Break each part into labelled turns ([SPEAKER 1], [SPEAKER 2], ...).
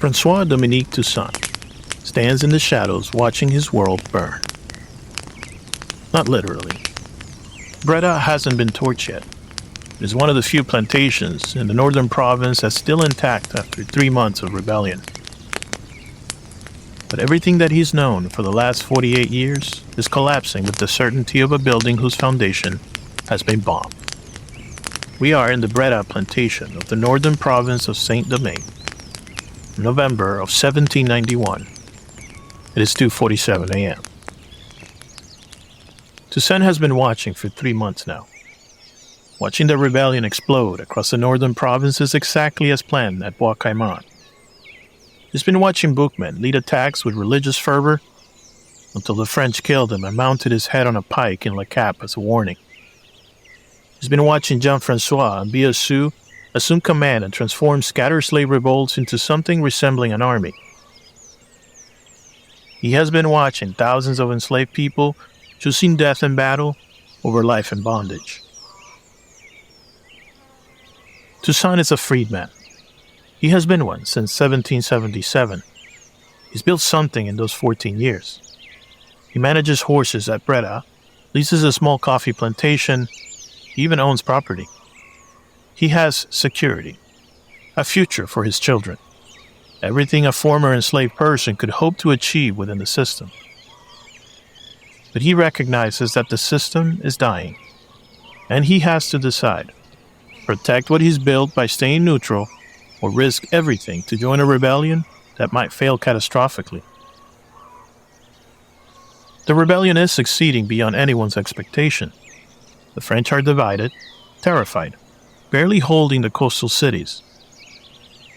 [SPEAKER 1] Francois Dominique Toussaint stands in the shadows watching his world burn. Not literally. Breda hasn't been torched yet. It is one of the few plantations in the northern province that's still intact after 3 months of rebellion. But everything that he's known for the last 48 years is collapsing with the certainty of a building whose foundation has been bombed. We are in the Breda plantation of the northern province of Saint-Domingue, November of 1791. It is 2:47 a.m. Toussaint has been watching for 3 months now. Watching the rebellion explode across the northern provinces exactly as planned at Bois Caïman. He's been watching bookmen lead attacks with religious fervor until the French killed him and mounted his head on a pike in Le Cap as a warning. He's been watching Jean-François and Biassou assume command and transform scattered slave revolts into something resembling an army. He has been watching thousands of enslaved people choosing death in battle over life in bondage. Toussaint is a freedman. He has been one since 1777. He's built something in those 14 years. He manages horses at Breda, leases a small coffee plantation, he even owns property. He has security, a future for his children, everything a former enslaved person could hope to achieve within the system. But he recognizes that the system is dying, and he has to decide, protect what he's built by staying neutral, or risk everything to join a rebellion that might fail catastrophically. The rebellion is succeeding beyond anyone's expectation. The French are divided, terrified, barely holding the coastal cities.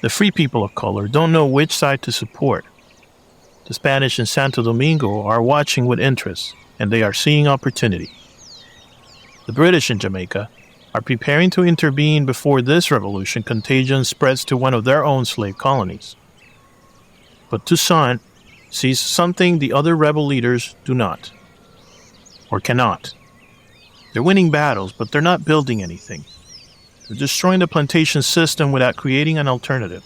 [SPEAKER 1] The free people of color don't know which side to support. The Spanish in Santo Domingo are watching with interest, and they are seeing opportunity. The British in Jamaica are preparing to intervene before this revolution contagion spreads to one of their own slave colonies. But Toussaint sees something the other rebel leaders do not, or cannot. They're winning battles, but they're not building anything. They're destroying the plantation system without creating an alternative.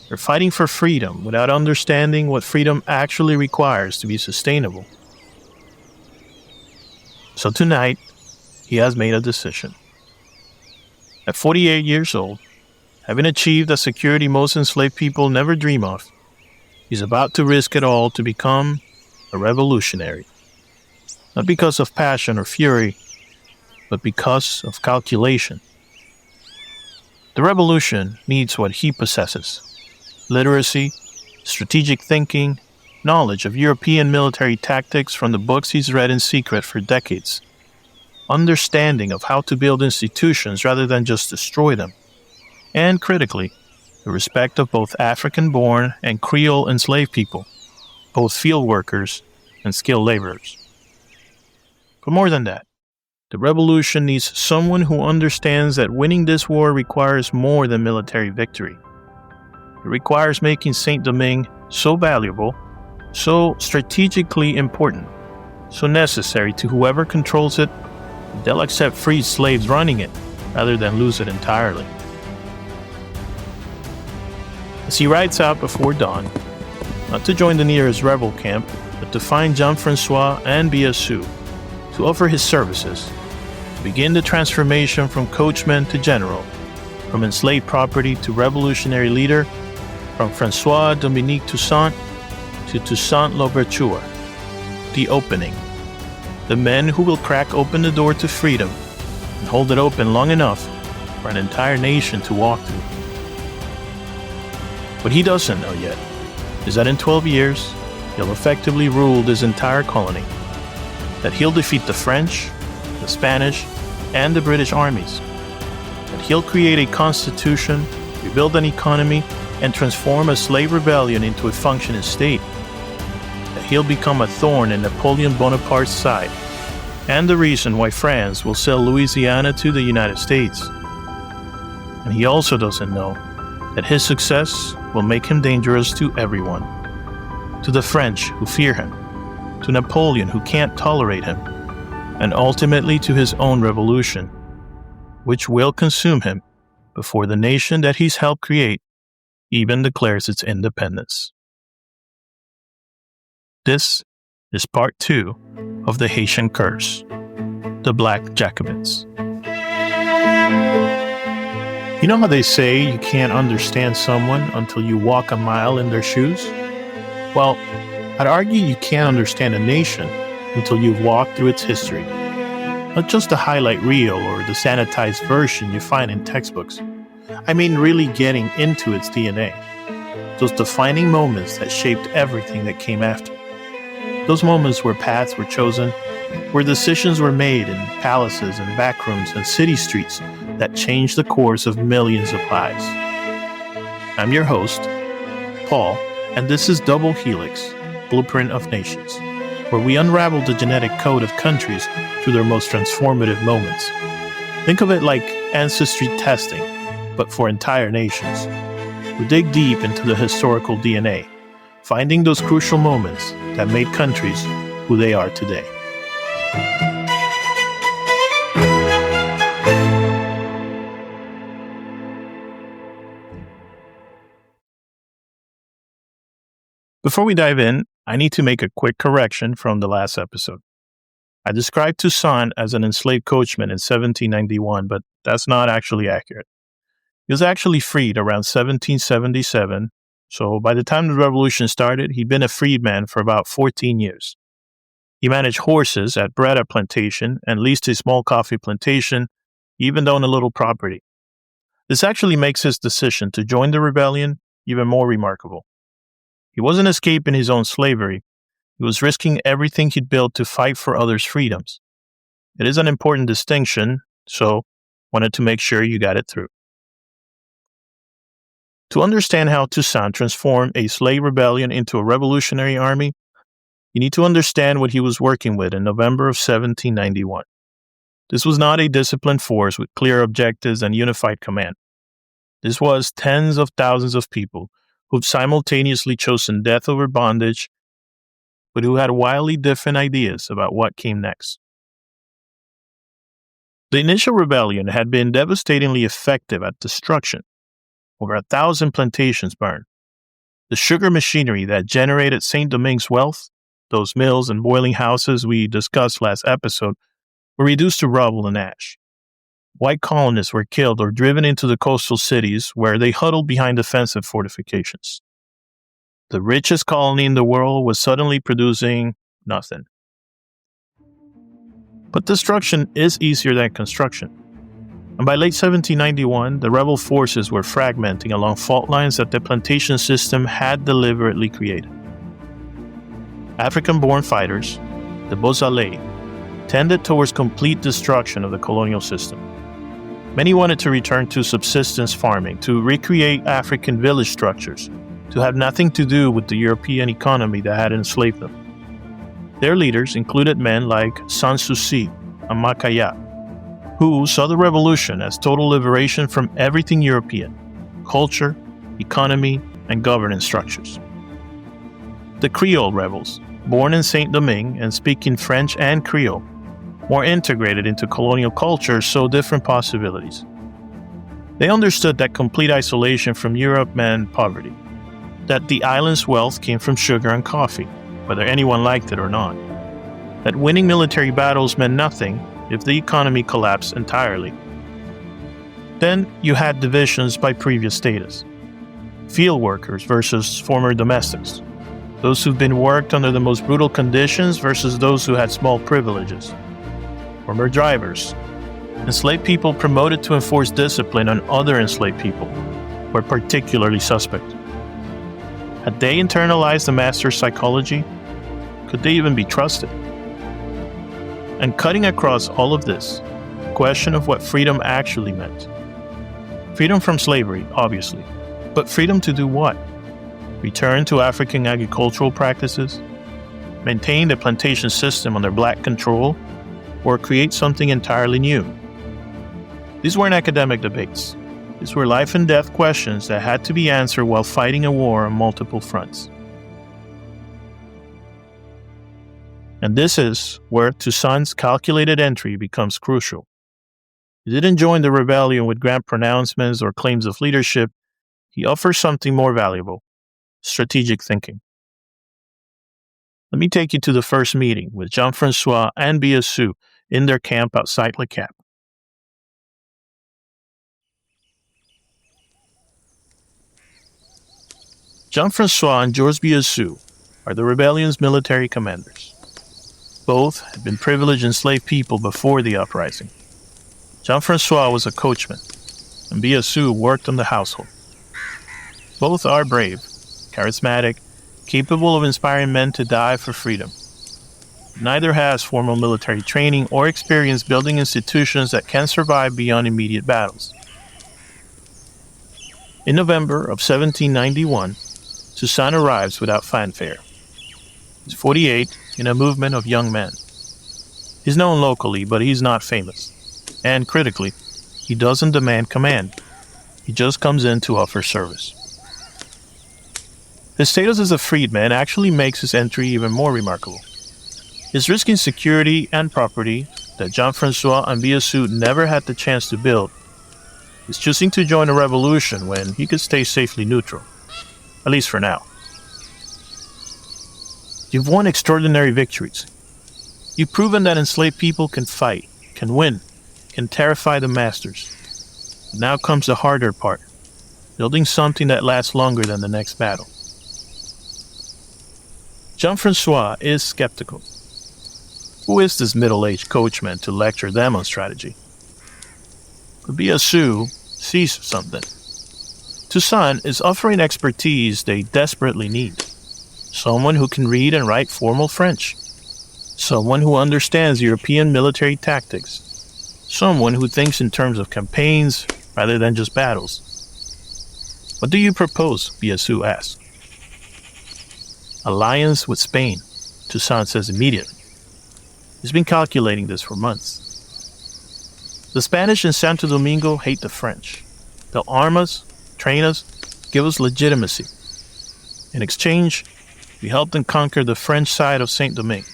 [SPEAKER 1] They're fighting for freedom without understanding what freedom actually requires to be sustainable. So tonight, he has made a decision. At 48 years old, having achieved a security most enslaved people never dream of, he's about to risk it all to become a revolutionary. Not because of passion or fury, but because of calculation. The revolution needs what he possesses: literacy, strategic thinking, knowledge of European military tactics from the books he's read in secret for decades, understanding of how to build institutions rather than just destroy them, and critically, the respect of both African-born and Creole enslaved people, both field workers and skilled laborers. But more than that, the revolution needs someone who understands that winning this war requires more than military victory. It requires making Saint-Domingue so valuable, so strategically important, so necessary to whoever controls it, that they'll accept free slaves running it rather than lose it entirely. As he rides out before dawn, not to join the nearest rebel camp, but to find Jean-François and Biassou, to offer his services, to begin the transformation from coachman to general, from enslaved property to revolutionary leader, from Francois Dominique Toussaint to Toussaint Louverture. The opening. The men who will crack open the door to freedom and hold it open long enough for an entire nation to walk through. What he doesn't know yet is that in 12 years, he'll effectively rule this entire colony, that he'll defeat the French, the Spanish, and the British armies, that he'll create a constitution, rebuild an economy, and transform a slave rebellion into a functioning state, that he'll become a thorn in Napoleon Bonaparte's side, and the reason why France will sell Louisiana to the United States. And he also doesn't know that his success will make him dangerous to everyone, to the French who fear him, to Napoleon who can't tolerate him, and ultimately to his own revolution, which will consume him before the nation that he's helped create even declares its independence. This is part 2 of the Haitian curse, the Black Jacobins. You know how they say you can't understand someone until you walk a mile in their shoes? Well, I'd argue you can't understand a nation until you've walked through its history. Not just the highlight reel or the sanitized version you find in textbooks. I mean really getting into its DNA. Those defining moments that shaped everything that came after. Those moments where paths were chosen, where decisions were made in palaces and backrooms and city streets that changed the course of millions of lives. I'm your host, Paul, and this is Double Helix, Blueprint of Nations, where we unravel the genetic code of countries through their most transformative moments. Think of it like ancestry testing, but for entire nations. We dig deep into the historical DNA, finding those crucial moments that made countries who they are today. Before we dive in, I need to make a quick correction from the last episode. I described Toussaint as an enslaved coachman in 1791, but that's not actually accurate. He was actually freed around 1777, so by the time the revolution started, he'd been a freedman for about 14 years. He managed horses at Breda Plantation and leased a small coffee plantation, even owned a little property. This actually makes his decision to join the rebellion even more remarkable. He wasn't escaping his own slavery. He was risking everything he'd built to fight for others' freedoms. It is an important distinction, so wanted to make sure you got it through. To understand how Toussaint transformed a slave rebellion into a revolutionary army, you need to understand what he was working with in November of 1791. This was not a disciplined force with clear objectives and unified command. This was tens of thousands of people who've simultaneously chosen death over bondage, but who had wildly different ideas about what came next. The initial rebellion had been devastatingly effective at destruction. Over 1,000 plantations burned. The sugar machinery that generated Saint Domingue's wealth, those mills and boiling houses we discussed last episode, were reduced to rubble and ash. White colonists were killed or driven into the coastal cities where they huddled behind defensive fortifications. The richest colony in the world was suddenly producing nothing. But destruction is easier than construction. And by late 1791, the rebel forces were fragmenting along fault lines that the plantation system had deliberately created. African-born fighters, the Beausoleil, tended towards complete destruction of the colonial system. Many wanted to return to subsistence farming, to recreate African village structures, to have nothing to do with the European economy that had enslaved them. Their leaders included men like Sans Souci and Macaya, who saw the revolution as total liberation from everything European: culture, economy, and governance structures. The Creole rebels, born in Saint-Domingue and speaking French and Creole, more integrated into colonial culture, saw different possibilities. They understood that complete isolation from Europe meant poverty, that the island's wealth came from sugar and coffee, whether anyone liked it or not, that winning military battles meant nothing if the economy collapsed entirely. Then you had divisions by previous status. Field workers versus former domestics. Those who've been worked under the most brutal conditions versus those who had small privileges. Former drivers. Enslaved people promoted to enforce discipline on other enslaved people were particularly suspect. Had they internalized the master's psychology? Could they even be trusted? And cutting across all of this, the question of what freedom actually meant. Freedom from slavery, obviously, but freedom to do what? Return to African agricultural practices? Maintain the plantation system under black control? Or create something entirely new? These weren't academic debates. These were life and death questions that had to be answered while fighting a war on multiple fronts. And this is where Toussaint's calculated entry becomes crucial. He didn't join the rebellion with grand pronouncements or claims of leadership. he offers something more valuable: strategic thinking. Let me take you to the first meeting with Jean-Francois and Biassou in their camp outside Le Cap. Jean-Francois and Georges Biassou are the rebellion's military commanders. Both had been privileged enslaved people before the uprising. Jean-Francois was a coachman, and Biassou worked on the household. Both are brave, charismatic, capable of inspiring men to die for freedom. Neither has formal military training or experience building institutions that can survive beyond immediate battles. In November of 1791, Toussaint arrives without fanfare. He's 48 in a movement of young men. He's known locally, but he's not famous. And critically, he doesn't demand command. He just comes in to offer service. His status as a freedman actually makes his entry even more remarkable. He's risking security and property that Jean-Francois and Biassou never had the chance to build. He's choosing to join a revolution when he could stay safely neutral, at least for now. You've won extraordinary victories. You've proven that enslaved people can fight, can win, can terrify the masters. Now comes the harder part: building something that lasts longer than the next battle. Jean-Francois is skeptical. Who is this middle-aged coachman to lecture them on strategy? But Biassou sees something. Toussaint is offering expertise they desperately need. Someone who can read and write formal French. Someone who understands European military tactics. Someone who thinks in terms of campaigns rather than just battles. What do you propose? Biassou asks. Alliance with Spain, Toussaint says immediately. He's been calculating this for months. The Spanish in Santo Domingo hate the French. They'll arm us, train us, give us legitimacy. In exchange, we help them conquer the French side of Saint-Domingue.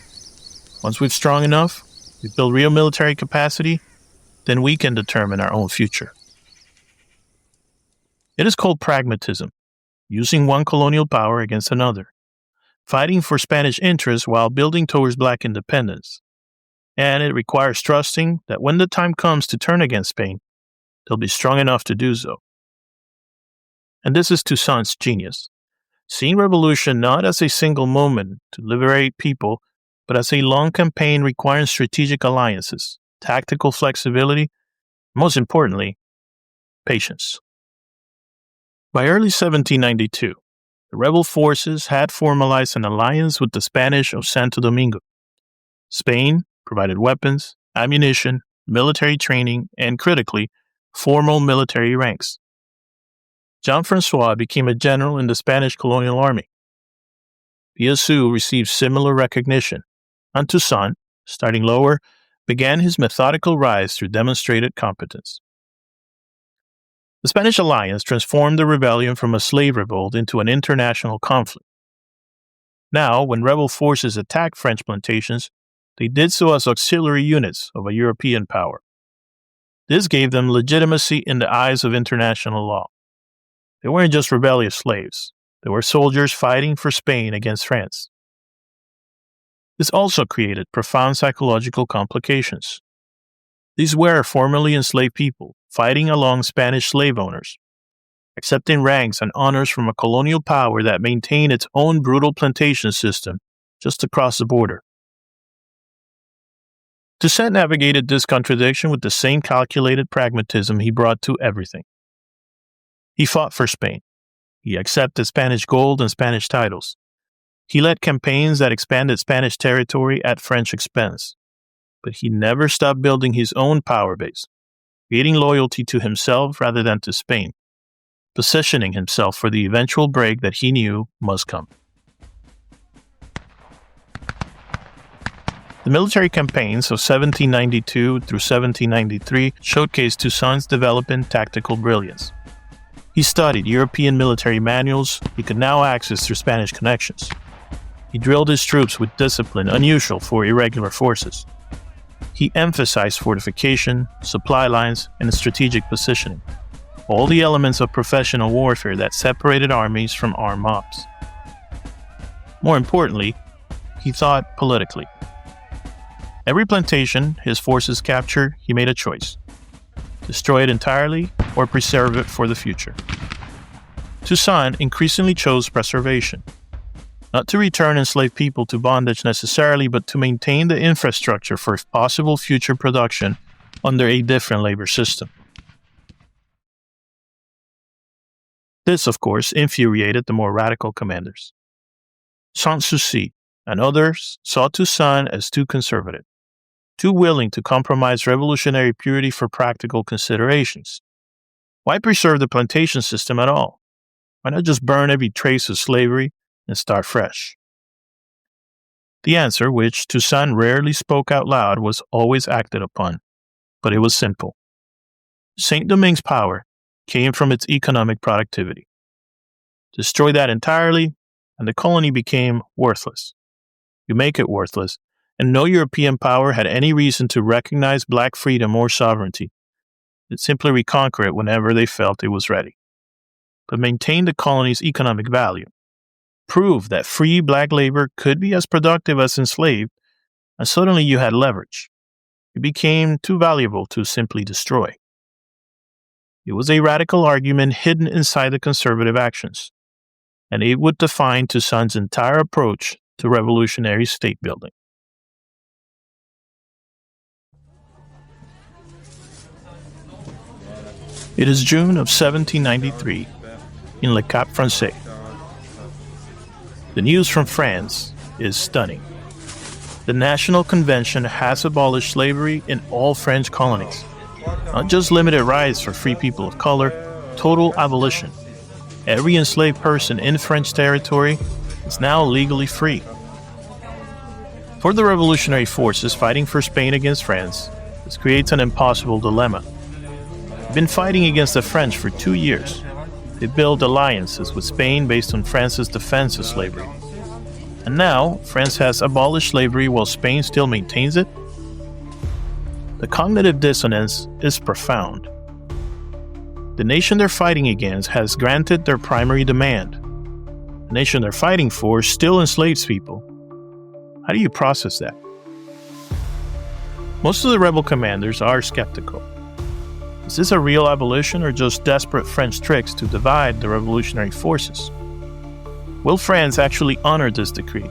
[SPEAKER 1] Once we're strong enough, we build real military capacity, then we can determine our own future. It is called pragmatism, using one colonial power against another, fighting for Spanish interests while building towards black independence. And it requires trusting that when the time comes to turn against Spain, they'll be strong enough to do so. And this is Toussaint's genius, seeing revolution not as a single moment to liberate people, but as a long campaign requiring strategic alliances, tactical flexibility, most importantly, patience. By early 1792, the rebel forces had formalized an alliance with the Spanish of Santo Domingo. Spain provided weapons, ammunition, military training, and critically, formal military ranks. Jean-Francois became a general in the Spanish colonial army. Biassou received similar recognition, and Toussaint, starting lower, began his methodical rise through demonstrated competence. The Spanish alliance transformed the rebellion from a slave revolt into an international conflict. Now, when rebel forces attacked French plantations, they did so as auxiliary units of a European power. This gave them legitimacy in the eyes of international law. They weren't just rebellious slaves. They were soldiers fighting for Spain against France. This also created profound psychological complications. These were formerly enslaved people fighting along Spanish slave owners, accepting ranks and honors from a colonial power that maintained its own brutal plantation system just across the border. Toussaint navigated this contradiction with the same calculated pragmatism he brought to everything. He fought for Spain. He accepted Spanish gold and Spanish titles. He led campaigns that expanded Spanish territory at French expense. But he never stopped building his own power base, creating loyalty to himself rather than to Spain, positioning himself for the eventual break that he knew must come. The military campaigns of 1792 through 1793 showcased Toussaint's developing tactical brilliance. He studied European military manuals he could now access through Spanish connections. He drilled his troops with discipline unusual for irregular forces. He emphasized fortification, supply lines, and strategic positioning. all the elements of professional warfare that separated armies from armed mobs. More importantly, he thought politically. Every plantation his forces captured, he made a choice: destroy it entirely or preserve it for the future. Toussaint increasingly chose preservation, not to return enslaved people to bondage necessarily, but to maintain the infrastructure for possible future production under a different labor system. This, of course, infuriated the more radical commanders. Sans-Souci and others saw Toussaint as too conservative, too willing to compromise revolutionary purity for practical considerations. Why preserve the plantation system at all? Why not just burn every trace of slavery and start fresh? The answer, which Toussaint rarely spoke out loud, was always acted upon, but it was simple. Saint-Domingue's power came from its economic productivity. Destroy that entirely, and the colony became worthless. You make it worthless, and no European power had any reason to recognize black freedom or sovereignty. They'd simply reconquer it whenever they felt it was ready. But maintain the colony's economic value. Prove that free black labor could be as productive as enslaved, and suddenly you had leverage. It became too valuable to simply destroy. It was a radical argument hidden inside the conservative actions, and it would define Toussaint's entire approach to revolutionary state building. It is June of 1793 in Le Cap Français. The news from France is stunning. The National Convention has abolished slavery in all French colonies. Not just limited rights for free people of color, total abolition. Every enslaved person in French territory is now legally free. For the revolutionary forces fighting for Spain against France, this creates an impossible dilemma. They've been fighting against the French for 2 years. They built alliances with Spain based on France's defense of slavery. And now, France has abolished slavery while Spain still maintains it? The cognitive dissonance is profound. The nation they're fighting against has granted their primary demand. The nation they're fighting for still enslaves people. How do you process that? Most of the rebel commanders are skeptical. Is this a real abolition or just desperate French tricks to divide the revolutionary forces? Will France actually honor this decree,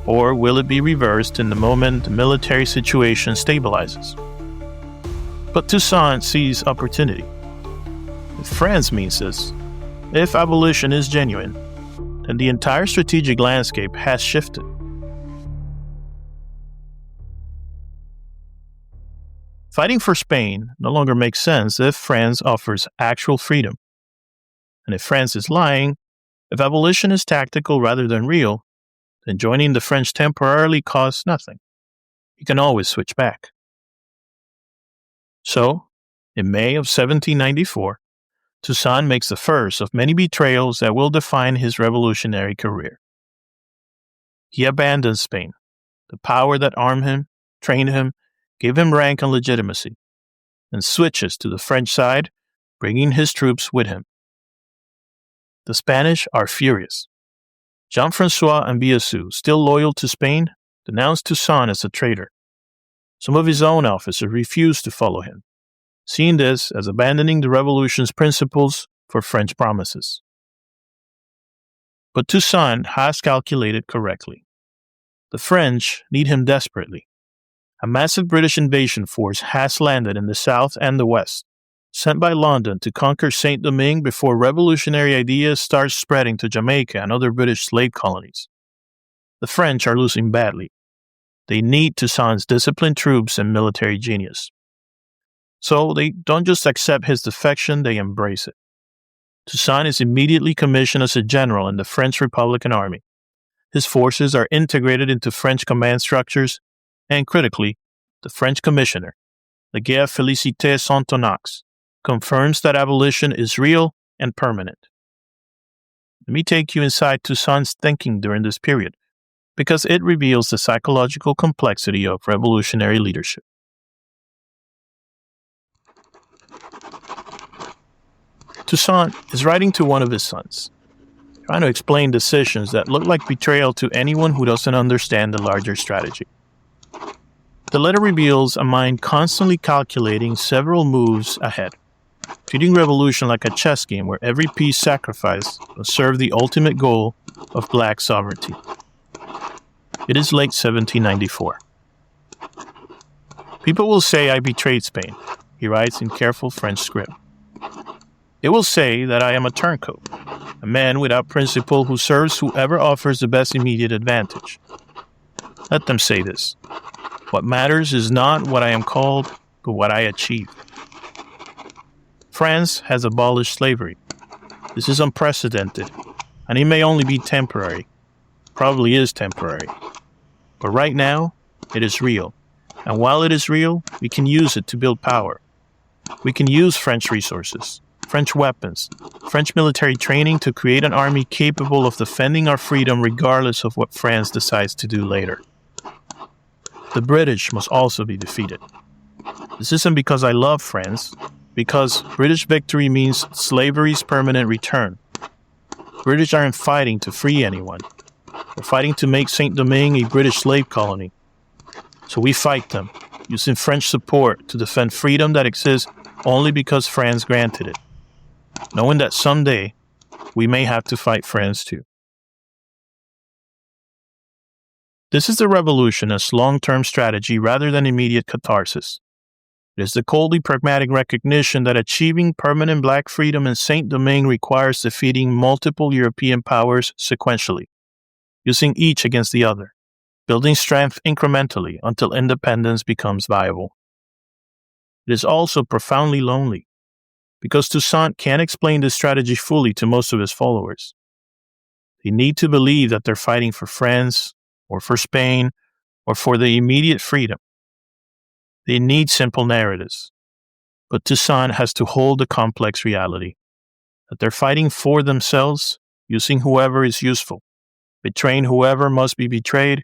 [SPEAKER 1] or will it be reversed in the moment the military situation stabilizes? But Toussaint sees opportunity. If France means this, if abolition is genuine, then the entire strategic landscape has shifted. Fighting for Spain no longer makes sense if France offers actual freedom. And if France is lying, if abolition is tactical rather than real, then joining the French temporarily costs nothing. You can always switch back. So, in May of 1794, Toussaint makes the first of many betrayals that will define his revolutionary career. He abandons Spain, the power that armed him, trained him, gave him rank and legitimacy, and switches to the French side, bringing his troops with him. The Spanish are furious. Jean-François and Biassou, still loyal to Spain, denounced Toussaint as a traitor. Some of his own officers refused to follow him, seeing this as abandoning the revolution's principles for French promises. But Toussaint has calculated correctly. The French need him desperately. A massive British invasion force has landed in the south and the west, sent by London to conquer Saint-Domingue before revolutionary ideas start spreading to Jamaica and other British slave colonies. The French are losing badly. They need Toussaint's disciplined troops and military genius. So they don't just accept his defection, they embrace it. Toussaint is immediately commissioned as a general in the French Republican Army. His forces are integrated into French command structures, and critically, the French commissioner, the Guerre Félicité Sonthonax, confirms that abolition is real and permanent. Let me take you inside Toussaint's thinking during this period, because it reveals the psychological complexity of revolutionary leadership. Toussaint is writing to one of his sons, trying to explain decisions that look like betrayal to anyone who doesn't understand the larger strategy. The letter reveals a mind constantly calculating several moves ahead, treating revolution like a chess game where every piece sacrificed will serve the ultimate goal of black sovereignty. It is late 1794. People will say I betrayed Spain, he writes in careful French script. They will say that I am a turncoat, a man without principle who serves whoever offers the best immediate advantage. Let them say this. What matters is not what I am called, but what I achieve. France has abolished slavery. This is unprecedented, and it may only be temporary. Probably is temporary. But right now, it is real. And while it is real, we can use it to build power. We can use French resources, French weapons, French military training to create an army capable of defending our freedom regardless of what France decides to do later. The British must also be defeated. This isn't because I love France, because British victory means slavery's permanent return. British aren't fighting to free anyone. They're fighting to make Saint-Domingue a British slave colony. So we fight them, using French support to defend freedom that exists only because France granted it, knowing that someday we may have to fight France too. This is the revolution as long-term strategy rather than immediate catharsis. It is the coldly pragmatic recognition that achieving permanent black freedom in Saint-Domingue requires defeating multiple European powers sequentially, using each against the other, building strength incrementally until independence becomes viable. It is also profoundly lonely, because Toussaint can't explain this strategy fully to most of his followers. They need to believe that they're fighting for France, or for Spain, or for the immediate freedom. They need simple narratives. But Toussaint has to hold the complex reality that they're fighting for themselves, using whoever is useful, betraying whoever must be betrayed,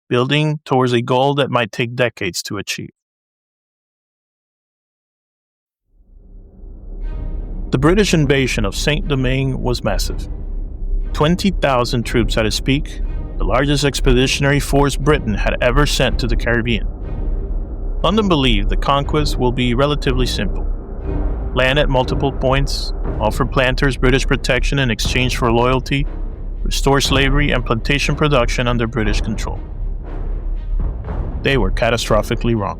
[SPEAKER 1] building towards a goal that might take decades to achieve. The British invasion of Saint-Domingue was massive. 20,000 troops at its peak, the largest expeditionary force Britain had ever sent to the Caribbean. London believed the conquest will be relatively simple. Land at multiple points, offer planters British protection in exchange for loyalty, restore slavery and plantation production under British control. They were catastrophically wrong.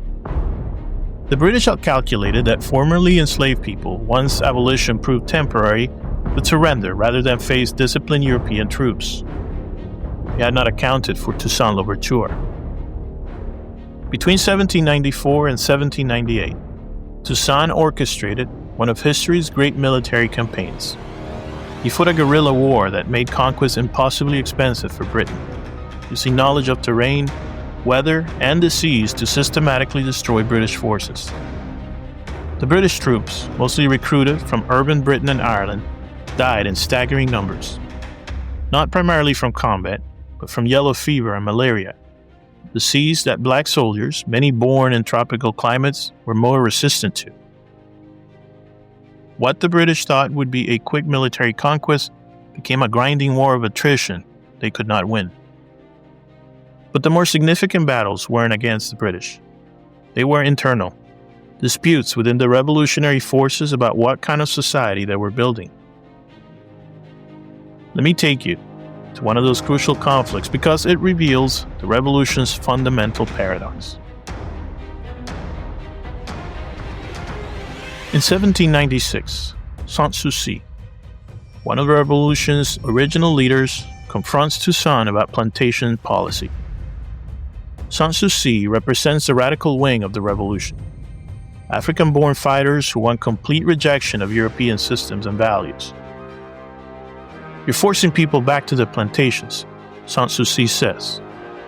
[SPEAKER 1] The British had calculated that formerly enslaved people, once abolition proved temporary, would surrender rather than face disciplined European troops. They had not accounted for Toussaint Louverture. Between 1794 and 1798, Toussaint orchestrated one of history's great military campaigns. He fought a guerrilla war that made conquest impossibly expensive for Britain, using knowledge of terrain, weather, and the seas to systematically destroy British forces. The British troops, mostly recruited from urban Britain and Ireland, died in staggering numbers, not primarily from combat, but from yellow fever and malaria, disease that black soldiers, many born in tropical climates, were more resistant to. What the British thought would be a quick military conquest became a grinding war of attrition they could not win. But the more significant battles weren't against the British. They were internal, disputes within the revolutionary forces about what kind of society they were building. Let me take you to one of those crucial conflicts because it reveals the revolution's fundamental paradox. In 1796, Sanssouci, one of the revolution's original leaders, confronts Toussaint about plantation policy. Sanssouci represents the radical wing of the revolution, African-born fighters who want complete rejection of European systems and values. You're forcing people back to the plantations, Sanssouci says,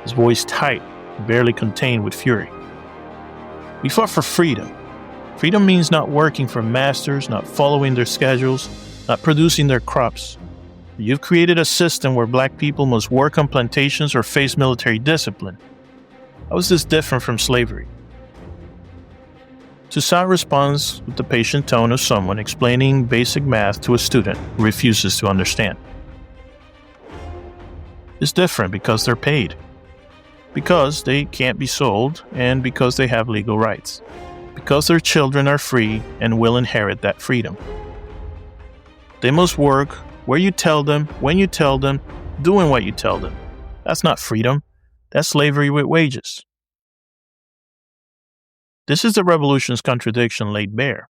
[SPEAKER 1] his voice tight and barely contained with fury. We fought for freedom. Freedom means not working for masters, not following their schedules, not producing their crops. You've created a system where black people must work on plantations or face military discipline. How is this different from slavery? Toussaint responds with the patient tone of someone explaining basic math to a student who refuses to understand. It's different because they're paid, because they can't be sold, and because they have legal rights, because their children are free and will inherit that freedom. They must work where you tell them, when you tell them, doing what you tell them. That's not freedom. That's slavery with wages. This is the revolution's contradiction laid bare.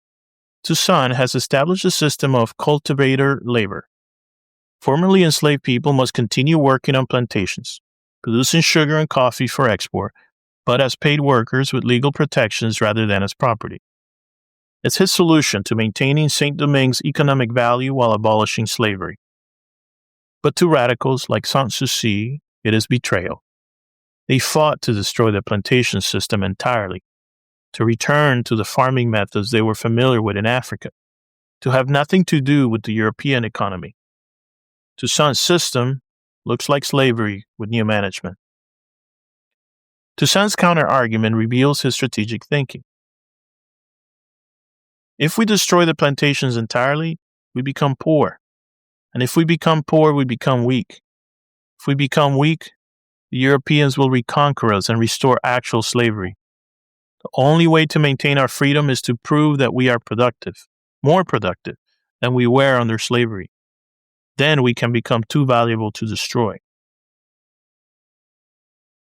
[SPEAKER 1] Toussaint has established a system of cultivator labor. Formerly enslaved people must continue working on plantations, producing sugar and coffee for export, but as paid workers with legal protections rather than as property. It's his solution to maintaining Saint-Domingue's economic value while abolishing slavery. But to radicals like Sans-Souci, it is betrayal. They fought to destroy the plantation system entirely, to return to the farming methods they were familiar with in Africa, to have nothing to do with the European economy. Toussaint's system looks like slavery with new management. Toussaint's counter-argument reveals his strategic thinking. If we destroy the plantations entirely, we become poor. And if we become poor, we become weak. If we become weak, the Europeans will reconquer us and restore actual slavery. The only way to maintain our freedom is to prove that we are productive, more productive than we were under slavery. Then we can become too valuable to destroy.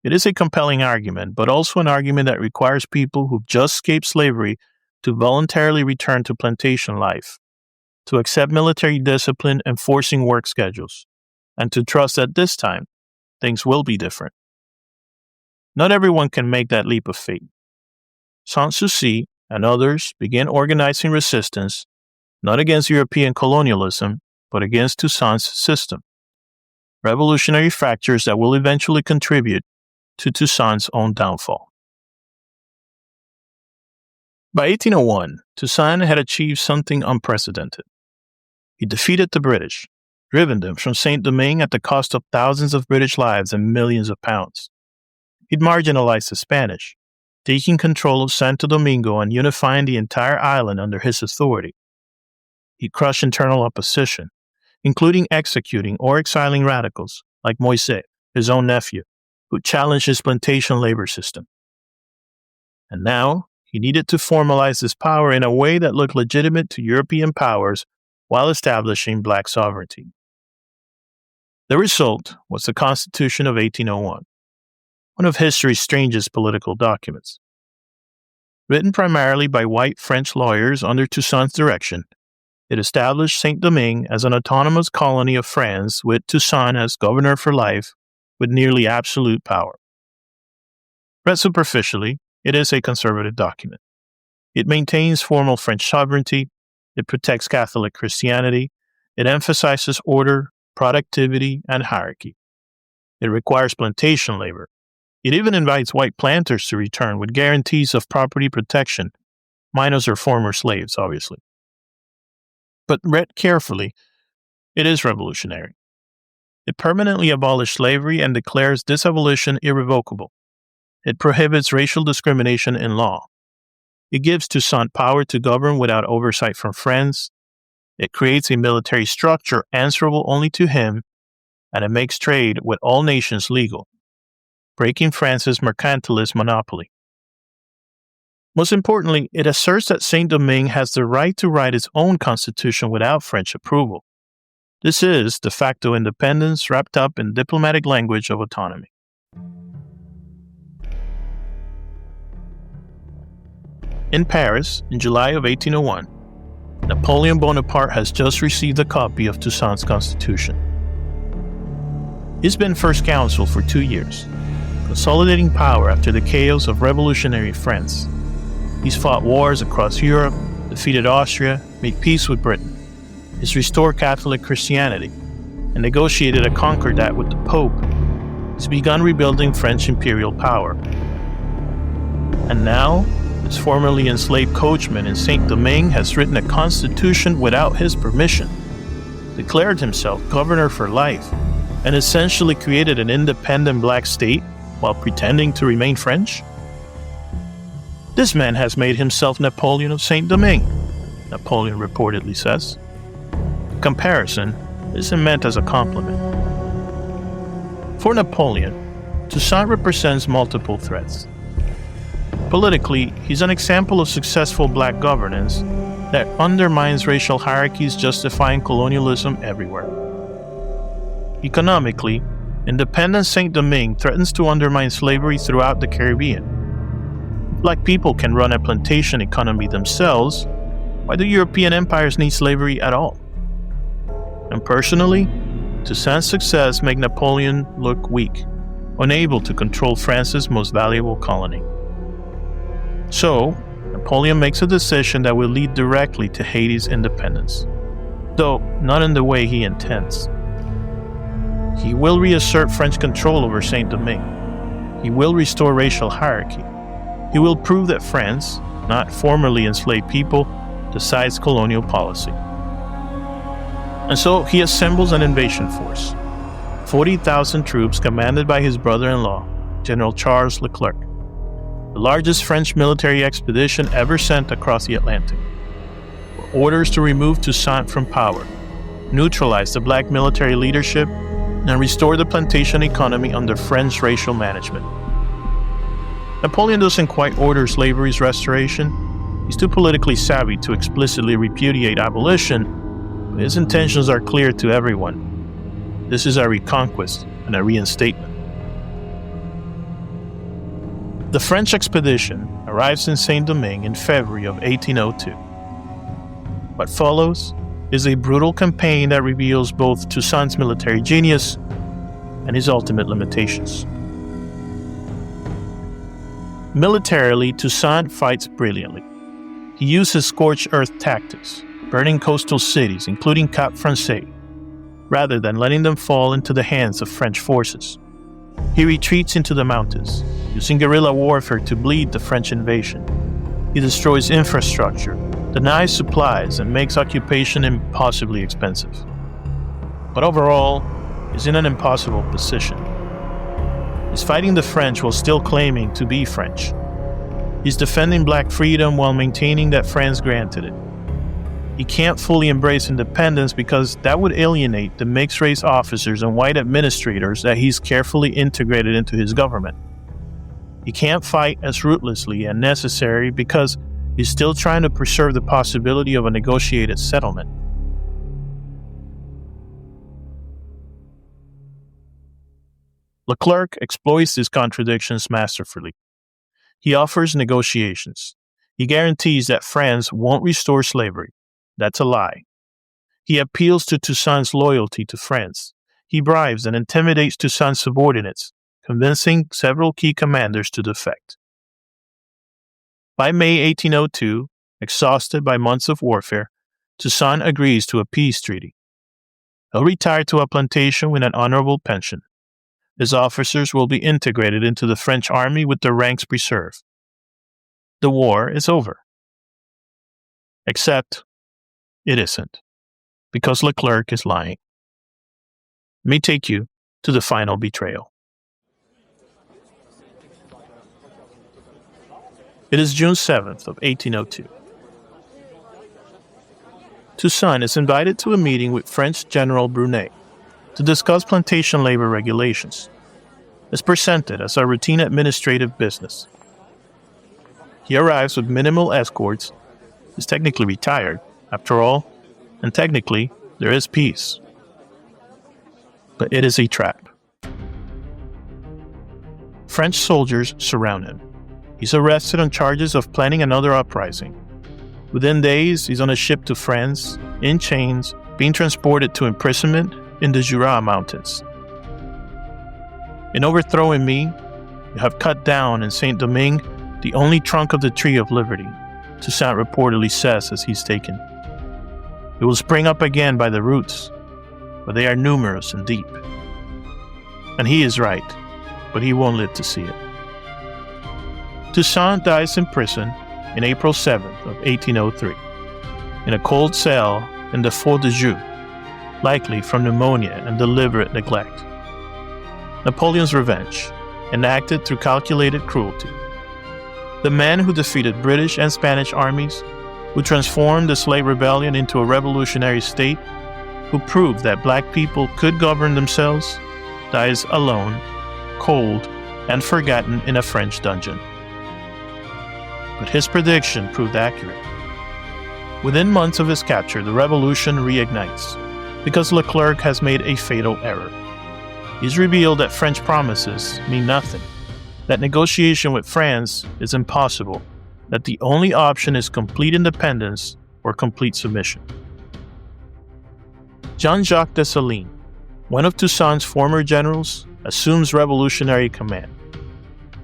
[SPEAKER 1] It is a compelling argument, but also an argument that requires people who've just escaped slavery to voluntarily return to plantation life, to accept military discipline and forcing work schedules, and to trust that this time, things will be different. Not everyone can make that leap of faith. Sans-Souci and others began organizing resistance, not against European colonialism, but against Toussaint's system. Revolutionary fractures that will eventually contribute to Toussaint's own downfall. By 1801, Toussaint had achieved something unprecedented. He defeated the British, driven them from Saint-Domingue at the cost of thousands of British lives and millions of pounds. He'd marginalized the Spanish, taking control of Santo Domingo and unifying the entire island under his authority. He crushed internal opposition, including executing or exiling radicals like Moïse, his own nephew, who challenged his plantation labor system. And now, he needed to formalize his power in a way that looked legitimate to European powers while establishing black sovereignty. The result was the Constitution of 1801, one of history's strangest political documents. Written primarily by white French lawyers under Toussaint's direction, it established Saint-Domingue as an autonomous colony of France with Toussaint as governor for life with nearly absolute power. Read superficially, it is a conservative document. It maintains formal French sovereignty, it protects Catholic Christianity, it emphasizes order, productivity, and hierarchy. It requires plantation labor. It even invites white planters to return with guarantees of property protection, minus their former slaves, obviously. But read carefully, it is revolutionary. It permanently abolished slavery and declares this abolition irrevocable. It prohibits racial discrimination in law. It gives Toussaint power to govern without oversight from France. It creates a military structure answerable only to him, and it makes trade with all nations legal, breaking France's mercantilist monopoly. Most importantly, it asserts that Saint-Domingue has the right to write its own constitution without French approval. This is de facto independence wrapped up in diplomatic language of autonomy. In Paris, in July of 1801, Napoleon Bonaparte has just received a copy of Toussaint's constitution. He's been first consul for 2 years, consolidating power after the chaos of revolutionary France. He's fought wars across Europe, defeated Austria, made peace with Britain. He's restored Catholic Christianity, and negotiated a concordat with the Pope. He's begun rebuilding French imperial power. And now, his formerly enslaved coachman in Saint-Domingue has written a constitution without his permission, declared himself governor for life, and essentially created an independent black state while pretending to remain French? "This man has made himself Napoleon of Saint-Domingue," Napoleon reportedly says. The comparison isn't meant as a compliment. For Napoleon, Toussaint represents multiple threats. Politically, he's an example of successful black governance that undermines racial hierarchies, justifying colonialism everywhere. Economically, independent Saint-Domingue threatens to undermine slavery throughout the Caribbean. Black people can run a plantation economy themselves. Why do European empires need slavery at all? And personally, Toussaint's success made Napoleon look weak, unable to control France's most valuable colony. So, Napoleon makes a decision that will lead directly to Haiti's independence, though not in the way he intends. He will reassert French control over Saint-Domingue. He will restore racial hierarchy. He will prove that France, not formerly enslaved people, decides colonial policy. And so he assembles an invasion force, 40,000 troops commanded by his brother-in-law, General Charles Leclerc, the largest French military expedition ever sent across the Atlantic. Orders to remove Toussaint from power, neutralize the black military leadership, and restore the plantation economy under French racial management. Napoleon doesn't quite order slavery's restoration. He's too politically savvy to explicitly repudiate abolition, but his intentions are clear to everyone. This is a reconquest and a reinstatement. The French expedition arrives in Saint-Domingue in February of 1802. What follows is a brutal campaign that reveals both Toussaint's military genius and his ultimate limitations. Militarily, Toussaint fights brilliantly. He uses scorched earth tactics, burning coastal cities, including Cap Français, rather than letting them fall into the hands of French forces. He retreats into the mountains, using guerrilla warfare to bleed the French invasion. He destroys infrastructure, denies supplies, and makes occupation impossibly expensive. But overall, he's in an impossible position. He's fighting the French while still claiming to be French. He's defending black freedom while maintaining that France granted it. He can't fully embrace independence because that would alienate the mixed-race officers and white administrators that he's carefully integrated into his government. He can't fight as ruthlessly and necessary because he's still trying to preserve the possibility of a negotiated settlement. Leclerc exploits these contradictions masterfully. He offers negotiations. He guarantees that France won't restore slavery. That's a lie. He appeals to Toussaint's loyalty to France. He bribes and intimidates Toussaint's subordinates, convincing several key commanders to defect. By May 1802, exhausted by months of warfare, Toussaint agrees to a peace treaty. He'll retire to a plantation with an honorable pension. His officers will be integrated into the French army with their ranks preserved. The war is over. Except it isn't, because Leclerc is lying. Let me take you to the final betrayal. It is June 7th of 1802. Toussaint is invited to a meeting with French General Brunet to discuss plantation labor regulations. It's presented as a routine administrative business. He arrives with minimal escorts. He's technically retired, after all, and technically, there is peace. But it is a trap. French soldiers surround him. He's arrested on charges of planning another uprising. Within days, he's on a ship to France, in chains, being transported to imprisonment in the Jura Mountains. In overthrowing me, you have cut down in Saint-Domingue the only trunk of the tree of liberty, Toussaint reportedly says as he's taken. It will spring up again by the roots, but they are numerous and deep. And he is right, but he won't live to see it. Toussaint dies in prison in April 7th of 1803, in a cold cell in the Fort de Joux, likely from pneumonia and deliberate neglect. Napoleon's revenge, enacted through calculated cruelty. The men who defeated British and Spanish armies, who transformed the slave rebellion into a revolutionary state, who proved that black people could govern themselves, dies alone, cold, and forgotten in a French dungeon. But his prediction proved accurate. Within months of his capture, the revolution reignites, because Leclerc has made a fatal error. He's revealed that French promises mean nothing, that negotiation with France is impossible, that the only option is complete independence or complete submission. Jean-Jacques Dessalines, one of Toussaint's former generals, assumes revolutionary command.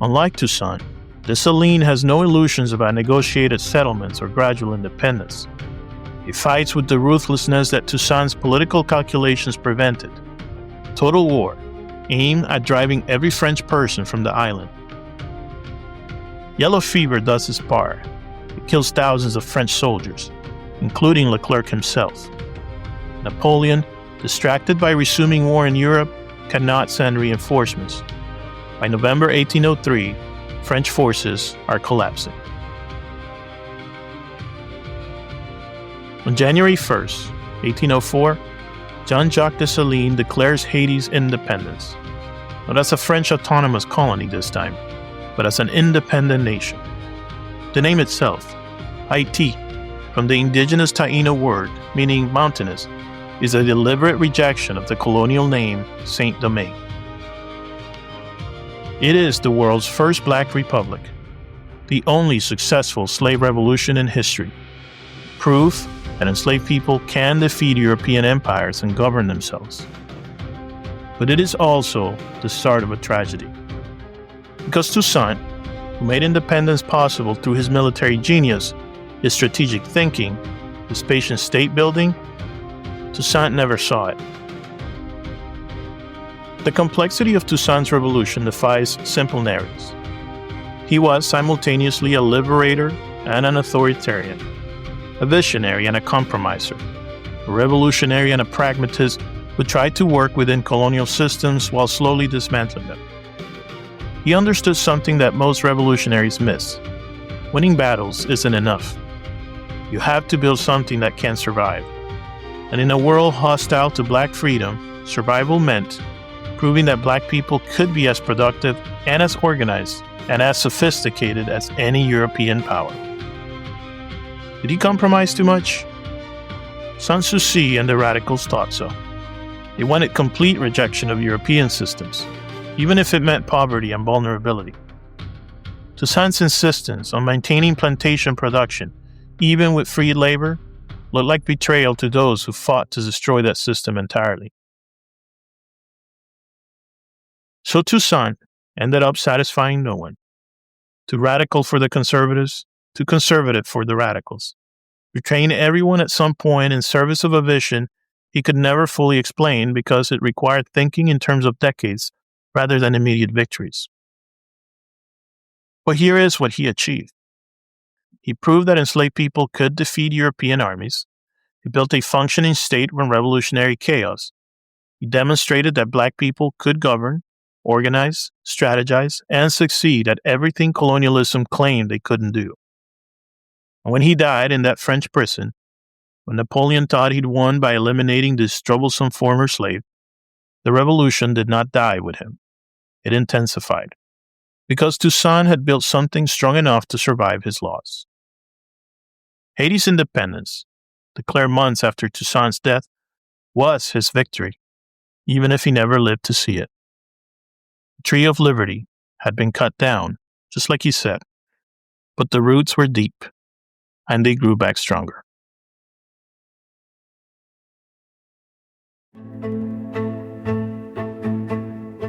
[SPEAKER 1] Unlike Toussaint, Dessalines has no illusions about negotiated settlements or gradual independence. He fights with the ruthlessness that Toussaint's political calculations prevented. Total war, aimed at driving every French person from the island. Yellow fever does its part. It kills thousands of French soldiers, including Leclerc himself. Napoleon, distracted by resuming war in Europe, cannot send reinforcements. By November 1803, French forces are collapsing. On January 1st, 1804, Jean-Jacques Dessalines declares Haiti's independence, not as a French autonomous colony this time, but as an independent nation. The name itself, Haiti, from the indigenous Taino word meaning mountainous, is a deliberate rejection of the colonial name Saint-Domingue. It is the world's first black republic, the only successful slave revolution in history, proof that enslaved people can defeat European empires and govern themselves. But it is also the start of a tragedy. Because Toussaint, who made independence possible through his military genius, his strategic thinking, his patient state building, Toussaint never saw it. The complexity of Toussaint's revolution defies simple narratives. He was simultaneously a liberator and an authoritarian, a visionary and a compromiser, a revolutionary and a pragmatist who tried to work within colonial systems while slowly dismantling them. He understood something that most revolutionaries miss. Winning battles isn't enough. You have to build something that can survive. And in a world hostile to black freedom, survival meant proving that black people could be as productive and as organized and as sophisticated as any European power. Did he compromise too much? Sanssouci and the radicals thought so. They wanted complete rejection of European systems, even if it meant poverty and vulnerability. Toussaint's insistence on maintaining plantation production, even with free labor, looked like betrayal to those who fought to destroy that system entirely. So Toussaint ended up satisfying no one. Too radical for the conservatives, too conservative for the radicals. Betraying everyone at some point in service of a vision he could never fully explain because it required thinking in terms of decades rather than immediate victories. But here is what he achieved. He proved that enslaved people could defeat European armies. He built a functioning state from revolutionary chaos. He demonstrated that black people could govern, organize, strategize, and succeed at everything colonialism claimed they couldn't do. And when he died in that French prison, when Napoleon thought he'd won by eliminating this troublesome former slave, the revolution did not die with him. It intensified, because Toussaint had built something strong enough to survive his loss. Haiti's independence, declared months after Toussaint's death, was his victory, even if he never lived to see it. The tree of liberty had been cut down, just like he said, but the roots were deep, and they grew back stronger.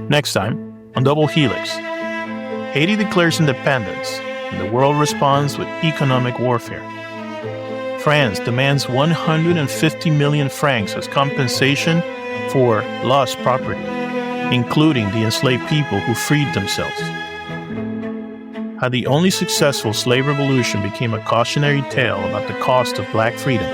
[SPEAKER 1] Next time, on Double Helix, Haiti declares independence, and the world responds with economic warfare. France demands 150 million francs as compensation for lost property, including the enslaved people who freed themselves. How the only successful slave revolution became a cautionary tale about the cost of black freedom.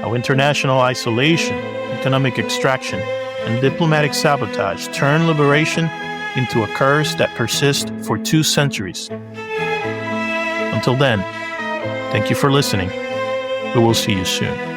[SPEAKER 1] How international isolation, economic extraction, and diplomatic sabotage turned liberation into a curse that persists for 2 centuries. Until then, thank you for listening. We will see you soon.